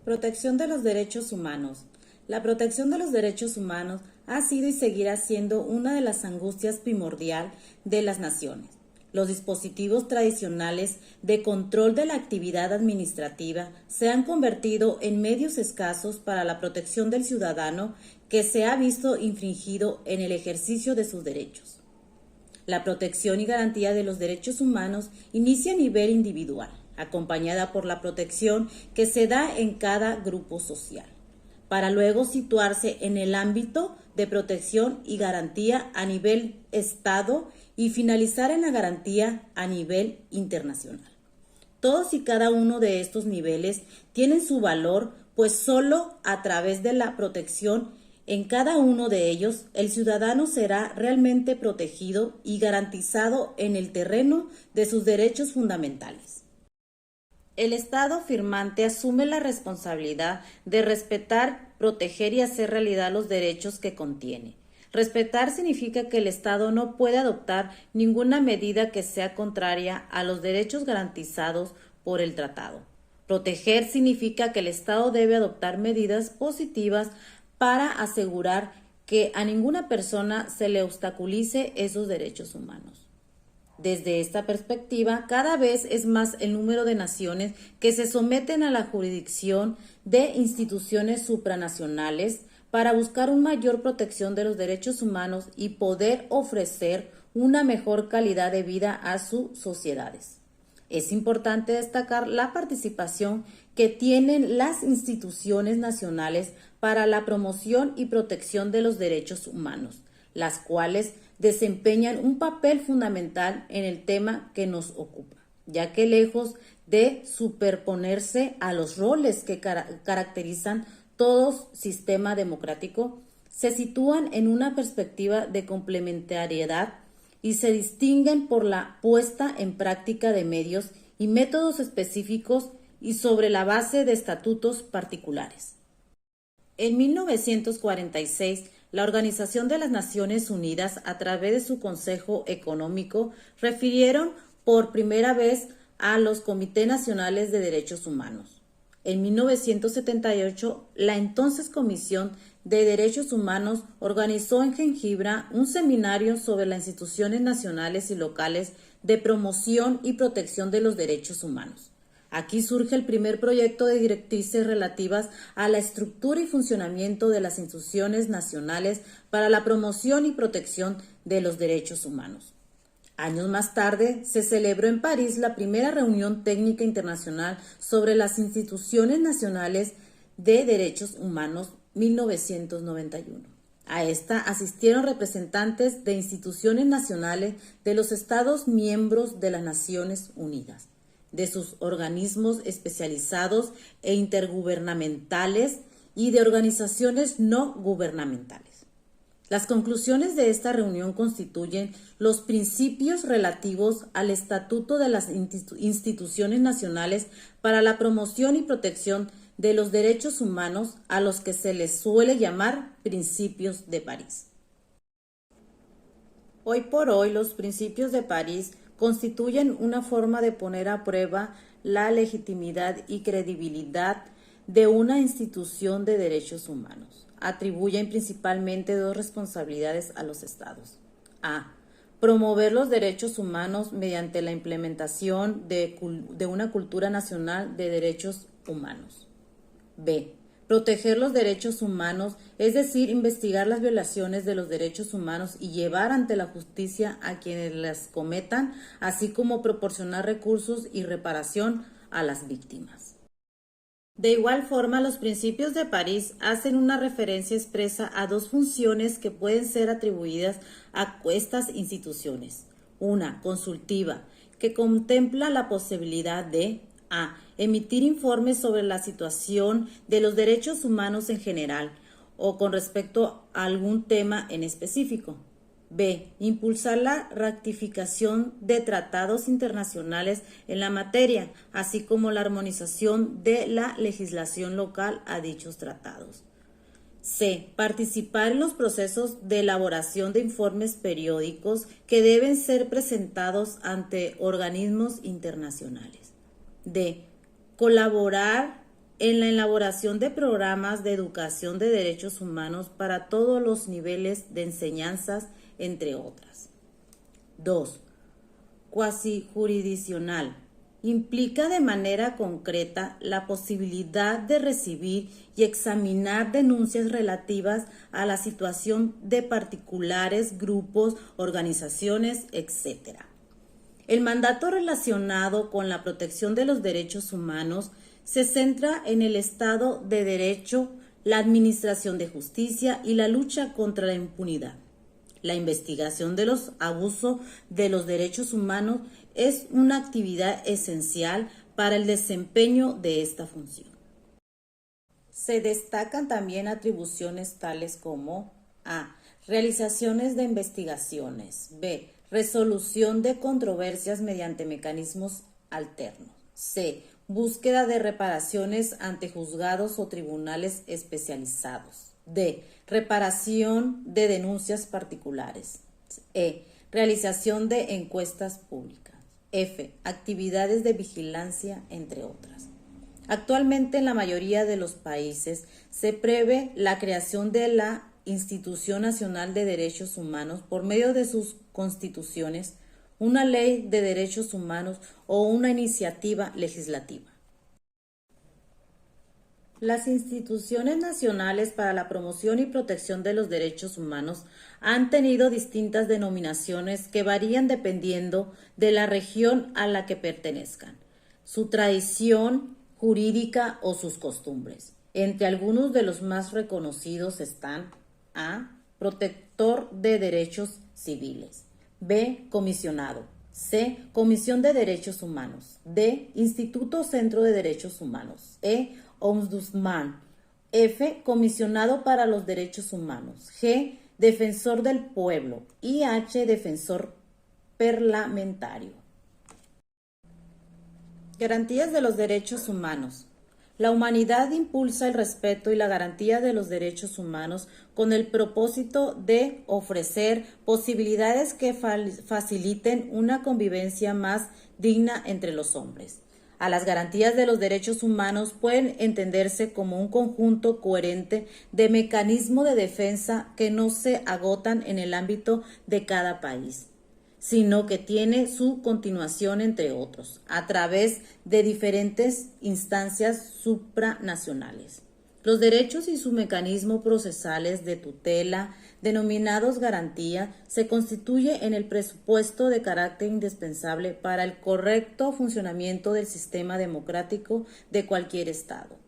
Protección de los derechos humanos. La protección de los derechos humanos ha sido y seguirá siendo una de las angustias primordial de las naciones. Los dispositivos tradicionales de control de la actividad administrativa se han convertido en medios escasos para la protección del ciudadano que se ha visto infringido en el ejercicio de sus derechos. La protección y garantía de los derechos humanos inicia a nivel individual, acompañada por la protección que se da en cada grupo social, para luego situarse en el ámbito de protección y garantía a nivel Estado y finalizar en la garantía a nivel internacional. Todos y cada uno de estos niveles tienen su valor, pues solo a través de la protección en cada uno de ellos, el ciudadano será realmente protegido y garantizado en el terreno de sus derechos fundamentales. El Estado firmante asume la responsabilidad de respetar, proteger y hacer realidad los derechos que contiene. Respetar significa que el Estado no puede adoptar ninguna medida que sea contraria a los derechos garantizados por el tratado. Proteger significa que el Estado debe adoptar medidas positivas para asegurar que a ninguna persona se le obstaculice esos derechos humanos. Desde esta perspectiva, cada vez es más el número de naciones que se someten a la jurisdicción de instituciones supranacionales para buscar una mayor protección de los derechos humanos y poder ofrecer una mejor calidad de vida a sus sociedades. Es importante destacar la participación que tienen las instituciones nacionales para la promoción y protección de los derechos humanos, las cuales desempeñan un papel fundamental en el tema que nos ocupa, ya que lejos de superponerse a los roles que caracterizan todo sistema democrático, se sitúan en una perspectiva de complementariedad y se distinguen por la puesta en práctica de medios y métodos específicos y sobre la base de estatutos particulares. En 1946, la Organización de las Naciones Unidas, a través de su Consejo Económico, refirieron por primera vez a los Comités Nacionales de Derechos Humanos. En 1978, la entonces Comisión de Derechos Humanos organizó en Ginebra un seminario sobre las instituciones nacionales y locales de promoción y protección de los derechos humanos. Aquí surge el primer proyecto de directrices relativas a la estructura y funcionamiento de las instituciones nacionales para la promoción y protección de los derechos humanos. Años más tarde, se celebró en París la primera reunión técnica internacional sobre las instituciones nacionales de derechos humanos, 1991. A esta asistieron representantes de instituciones nacionales de los Estados miembros de las Naciones Unidas, de sus organismos especializados e intergubernamentales y de organizaciones no gubernamentales. Las conclusiones de esta reunión constituyen los principios relativos al Estatuto de las Instituciones Nacionales para la Promoción y Protección de los Derechos Humanos, a los que se les suele llamar Principios de París. Hoy por hoy, los Principios de París constituyen una forma de poner a prueba la legitimidad y credibilidad de una institución de derechos humanos. Atribuyen principalmente dos responsabilidades a los estados. A. Promover los derechos humanos mediante la implementación de una cultura nacional de derechos humanos. B. Proteger los derechos humanos, es decir, investigar las violaciones de los derechos humanos y llevar ante la justicia a quienes las cometan, así como proporcionar recursos y reparación a las víctimas. De igual forma, los Principios de París hacen una referencia expresa a dos funciones que pueden ser atribuidas a estas instituciones. Una, consultiva, que contempla la posibilidad de a. Emitir informes sobre la situación de los derechos humanos en general o con respecto a algún tema en específico. B. Impulsar la ratificación de tratados internacionales en la materia, así como la armonización de la legislación local a dichos tratados. C. Participar en los procesos de elaboración de informes periódicos que deben ser presentados ante organismos internacionales. D. Colaborar en la elaboración de programas de educación de derechos humanos para todos los niveles de enseñanzas, entre otras. 2. Cuasi jurisdiccional. Implica de manera concreta la posibilidad de recibir y examinar denuncias relativas a la situación de particulares, grupos, organizaciones, etc. El mandato relacionado con la protección de los derechos humanos se centra en el Estado de Derecho, la administración de justicia y la lucha contra la impunidad. La investigación de los abusos de los derechos humanos es una actividad esencial para el desempeño de esta función. Se destacan también atribuciones tales como a. Realizaciones de investigaciones. B. Resolución de controversias mediante mecanismos alternos. C. Búsqueda de reparaciones ante juzgados o tribunales especializados. D. Reparación de denuncias particulares. E. Realización de encuestas públicas. F. Actividades de vigilancia, entre otras. Actualmente en la mayoría de los países se prevé la creación de la Institución Nacional de Derechos Humanos por medio de sus constituciones, una ley de derechos humanos o una iniciativa legislativa. Las instituciones nacionales para la promoción y protección de los derechos humanos han tenido distintas denominaciones que varían dependiendo de la región a la que pertenezcan, su tradición jurídica o sus costumbres. Entre algunos de los más reconocidos están A. Protector de Derechos Civiles. B. Comisionado. C. Comisión de Derechos Humanos. D. Instituto Centro de Derechos Humanos. E. Ombudsman. F. Comisionado para los Derechos Humanos. G. Defensor del Pueblo. Y H. Defensor Parlamentario. Garantías de los derechos humanos. La humanidad impulsa el respeto y la garantía de los derechos humanos con el propósito de ofrecer posibilidades que faciliten una convivencia más digna entre los hombres. A las garantías de los derechos humanos pueden entenderse como un conjunto coherente de mecanismos de defensa que no se agotan en el ámbito de cada país, sino que tiene su continuación entre otros, a través de diferentes instancias supranacionales. Los derechos y sus mecanismos procesales de tutela, denominados garantía, se constituye en el presupuesto de carácter indispensable para el correcto funcionamiento del sistema democrático de cualquier Estado.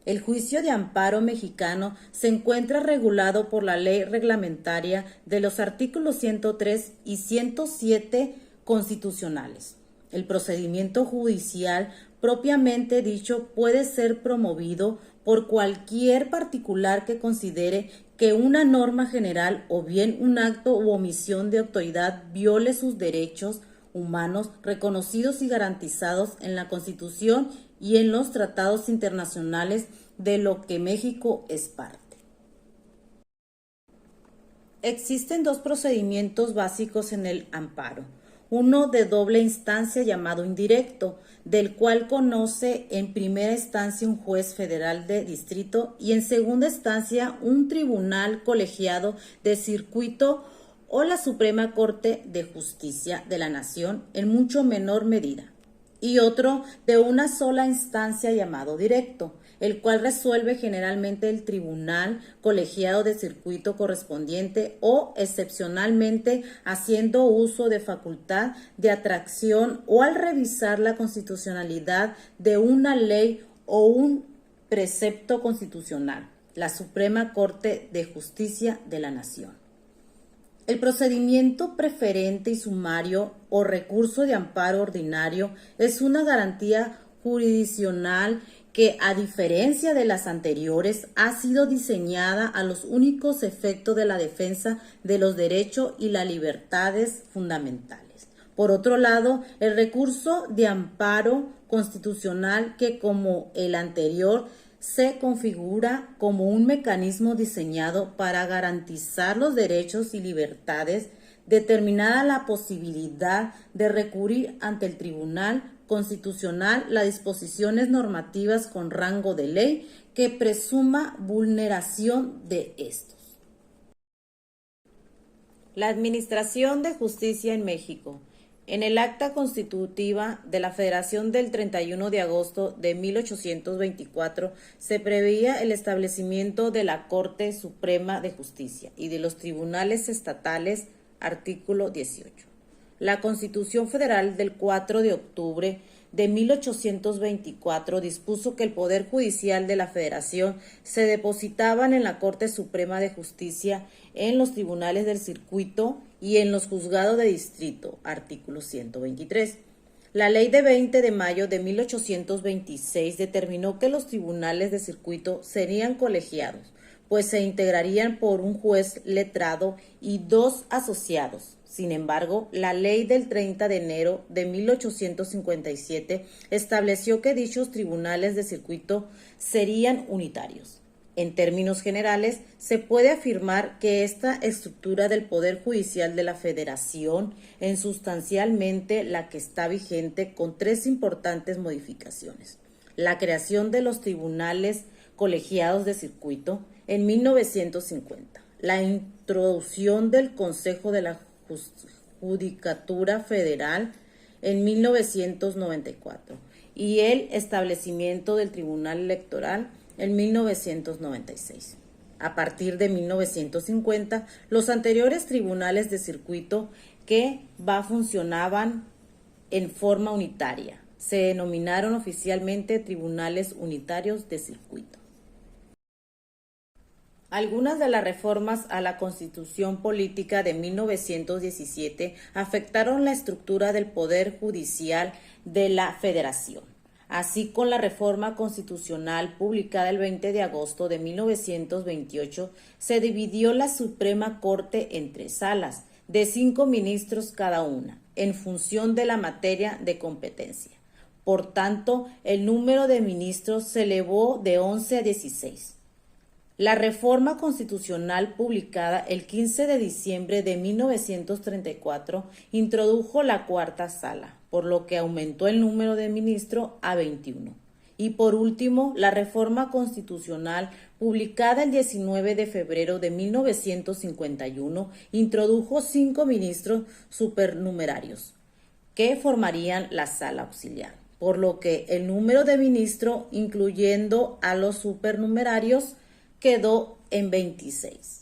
El juicio de amparo mexicano se encuentra regulado por la ley reglamentaria de los artículos 103 y 107 constitucionales. El procedimiento judicial propiamente dicho puede ser promovido por cualquier particular que considere que una norma general o bien un acto u omisión de autoridad viole sus derechos humanos reconocidos y garantizados en la Constitución y en los tratados internacionales de lo que México es parte. Existen dos procedimientos básicos en el amparo. Uno de doble instancia llamado indirecto, del cual conoce en primera instancia un juez federal de distrito y en segunda instancia un tribunal colegiado de circuito o la Suprema Corte de Justicia de la Nación en mucho menor medida. Y otro de una sola instancia llamado directo, el cual resuelve generalmente el tribunal colegiado de circuito correspondiente o excepcionalmente haciendo uso de facultad de atracción o al revisar la constitucionalidad de una ley o un precepto constitucional, la Suprema Corte de Justicia de la Nación. El procedimiento preferente y sumario o recurso de amparo ordinario es una garantía jurisdiccional que, a diferencia de las anteriores, ha sido diseñada a los únicos efectos de la defensa de los derechos y las libertades fundamentales. Por otro lado, el recurso de amparo constitucional, que como el anterior, se configura como un mecanismo diseñado para garantizar los derechos y libertades determinada la posibilidad de recurrir ante el Tribunal Constitucional las disposiciones normativas con rango de ley que presuma vulneración de estos. La Administración de Justicia en México. En el Acta Constitutiva de la Federación del 31 de agosto de 1824 se preveía el establecimiento de la Corte Suprema de Justicia y de los tribunales estatales, artículo 18. La Constitución Federal del 4 de octubre de 1824 dispuso que el Poder Judicial de la Federación se depositaban en la Corte Suprema de Justicia, en los tribunales del circuito y en los juzgados de distrito, artículo 123. La ley de 20 de mayo de 1826 determinó que los tribunales de circuito serían colegiados, pues se integrarían por un juez letrado y 2 asociados. Sin embargo, la ley del 30 de enero de 1857 estableció que dichos tribunales de circuito serían unitarios. En términos generales, se puede afirmar que esta estructura del Poder Judicial de la Federación es sustancialmente la que está vigente, con 3 importantes modificaciones: la creación de los tribunales colegiados de circuito en 1950, la introducción del Consejo de la Judicatura Federal en 1994 y el establecimiento del Tribunal Electoral en 1996. A partir de 1950, los anteriores tribunales de circuito que funcionaban en forma unitaria se denominaron oficialmente tribunales unitarios de circuito. Algunas de las reformas a la Constitución Política de 1917 afectaron la estructura del Poder Judicial de la Federación. Así, con la reforma constitucional publicada el 20 de agosto de 1928, se dividió la Suprema Corte en 3 salas, de 5 ministros cada una, en función de la materia de competencia. Por tanto, el número de ministros se elevó de 11 a 16. La reforma constitucional publicada el 15 de diciembre de 1934 introdujo la 4ª sala, por lo que aumentó el número de ministros a 21. Y por último, la reforma constitucional publicada el 19 de febrero de 1951 introdujo 5 ministros supernumerarios, que formarían la sala auxiliar, por lo que el número de ministros, incluyendo a los supernumerarios, quedó en 26.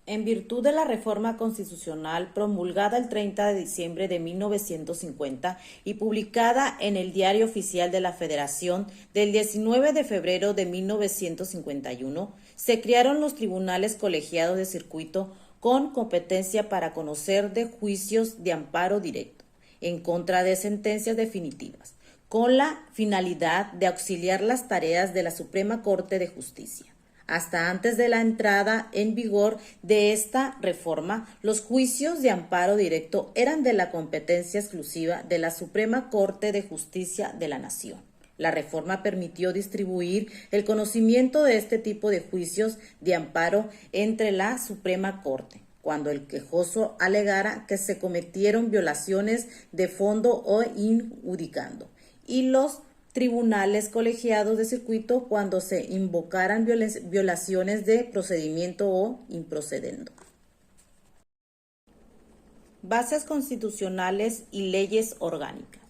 En virtud de la reforma constitucional promulgada el 30 de diciembre de 1950 y publicada en el Diario Oficial de la Federación del 19 de febrero de 1951, se crearon los tribunales colegiados de circuito con competencia para conocer de juicios de amparo directo en contra de sentencias definitivas, con la finalidad de auxiliar las tareas de la Suprema Corte de Justicia. Hasta antes de la entrada en vigor de esta reforma, los juicios de amparo directo eran de la competencia exclusiva de la Suprema Corte de Justicia de la Nación. La reforma permitió distribuir el conocimiento de este tipo de juicios de amparo entre la Suprema Corte, cuando el quejoso alegara que se cometieron violaciones de fondo o injudicando, y los tribunales colegiados de circuito cuando se invocaran violaciones de procedimiento o improcedendo. Bases constitucionales y leyes orgánicas.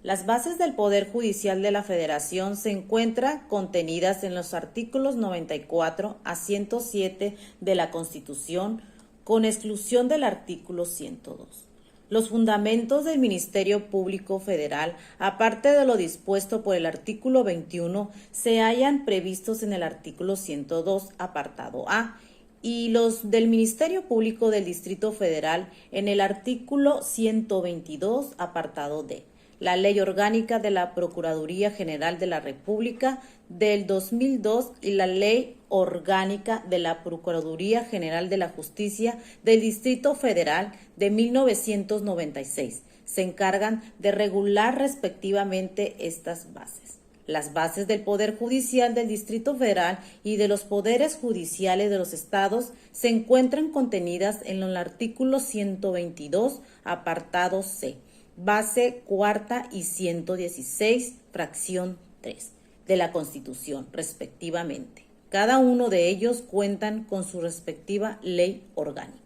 Las bases del Poder Judicial de la Federación se encuentran contenidas en los artículos 94 a 107 de la Constitución, con exclusión del artículo 102. Los fundamentos del Ministerio Público Federal, aparte de lo dispuesto por el artículo 21, se hallan previstos en el artículo 102, apartado A, y los del Ministerio Público del Distrito Federal en el artículo 122, apartado D. La Ley Orgánica de la Procuraduría General de la República del 2002 y la Ley Orgánica de la Procuraduría General de la Justicia del Distrito Federal de 1996 se encargan de regular respectivamente estas bases. Las bases del Poder Judicial del Distrito Federal y de los poderes judiciales de los estados se encuentran contenidas en el artículo 122, apartado C, base cuarta y 116, fracción 3, de la Constitución, respectivamente. Cada uno de ellos cuentan con su respectiva ley orgánica.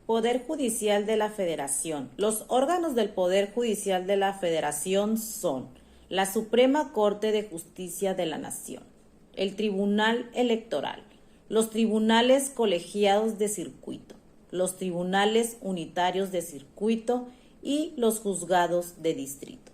Poder Judicial de la Federación. Los órganos del Poder Judicial de la Federación son la Suprema Corte de Justicia de la Nación, el Tribunal Electoral, los tribunales colegiados de circuito, los tribunales unitarios de circuito y los juzgados de distrito.